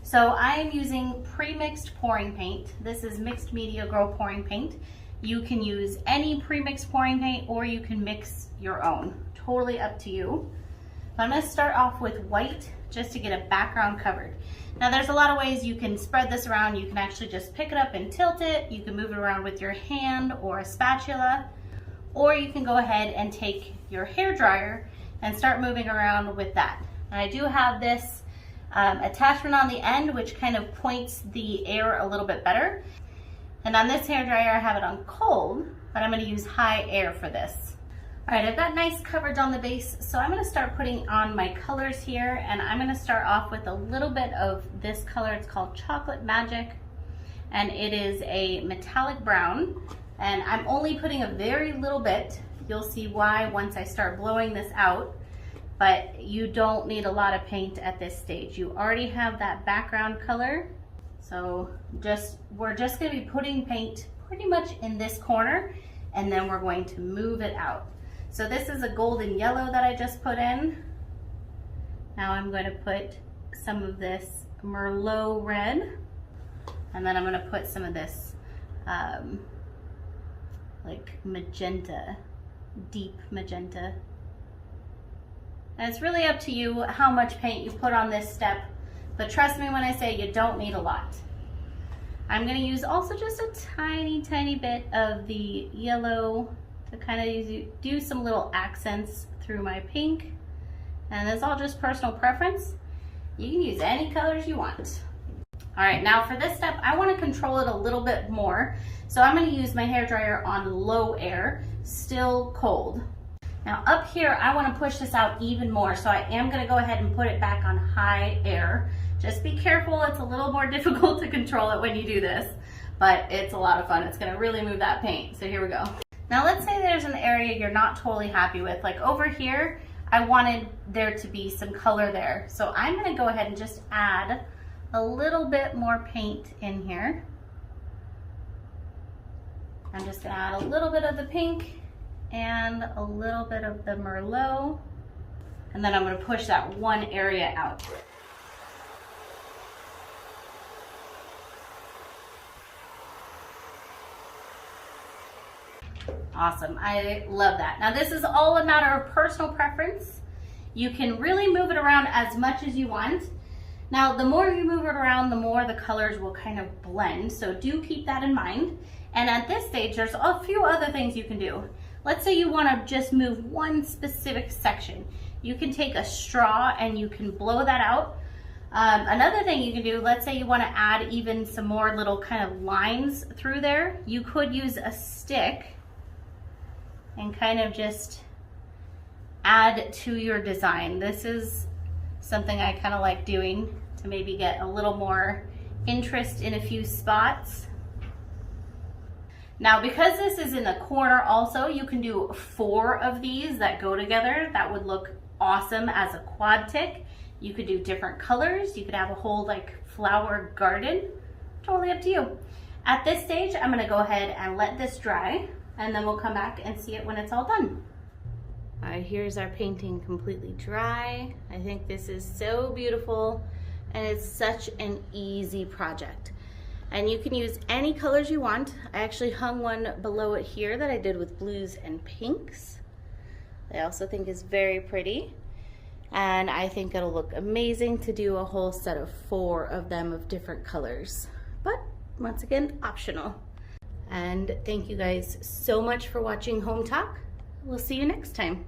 So I am using pre-mixed pouring paint. This is Mixed Media Grow pouring paint. You can use any pre-mixed pouring paint or you can mix your own. Totally up to you. I'm going to start off with white just to get a background covered. Now there's a lot of ways you can spread this around. You can actually just pick it up and tilt it. You can move it around with your hand or a spatula, or you can go ahead and take your hair dryer and start moving around with that. And I do have this attachment on the end which kind of points the air a little bit better. And on this hair dryer I have it on cold, but I'm going to use high air for this. All right, I've got nice coverage on the base, so I'm going to start putting on my colors here, and I'm going to start off with a little bit of this color. It's called Chocolate Magic, and it is a metallic brown, and I'm only putting a very little bit. You'll see why once I start blowing this out, but you don't need a lot of paint at this stage. You already have that background color, so we're just going to be putting paint pretty much in this corner, and then we're going to move it out. So this is a golden yellow that I just put in. Now I'm going to put some of this Merlot red, and then I'm going to put some of this like magenta, deep magenta. And it's really up to you how much paint you put on this step, but trust me when I say you don't need a lot. I'm going to use also just a tiny bit of the yellow to kind of do some little accents through my pink, and it's all just personal preference. You can use any colors you want. All right, now for this step I want to control it a little bit more, so I'm going to use my hair dryer on low air, still cold. Now up here I want to push this out even more, so I am going to go ahead and put it back on high air. Just be careful, it's a little more difficult to control it when you do this, but it's a lot of fun. It's going to really move that paint. So here we go. Now let's say there's an area you're not totally happy with. Like over here, I wanted there to be some color there. So I'm going to go ahead and just add a little bit more paint in here. I'm just going to add a little bit of the pink and a little bit of the Merlot. And then I'm going to push that one area out. Awesome, I love that. Now this is all a matter of personal preference. You can really move it around as much as you want. Now the more you move it around, the more the colors will kind of blend, so do keep that in mind. And at this stage, there's a few other things you can do. Let's say you want to just move one specific section. You can take a straw and you can blow that out. Another thing you can do, let's say you want to add even some more little kind of lines through there. You could use a stick and kind of just add to your design. This is something I kind of like doing to maybe get a little more interest in a few spots. Now because this is in the corner also, you can do 4 of these that go together. That would look awesome as a quad tick. You could do different colors. You could have a whole like flower garden. Totally up to you. At this stage, I'm gonna go ahead and let this dry, and then we'll come back and see it when it's all done. All right, here's our painting completely dry. I think this is so beautiful, and it's such an easy project. And you can use any colors you want. I actually hung one below it here that I did with blues and pinks. I also think is very pretty. And I think it'll look amazing to do a whole set of 4 of them of different colors. But once again, optional. And thank you guys so much for watching Home Talk. We'll see you next time.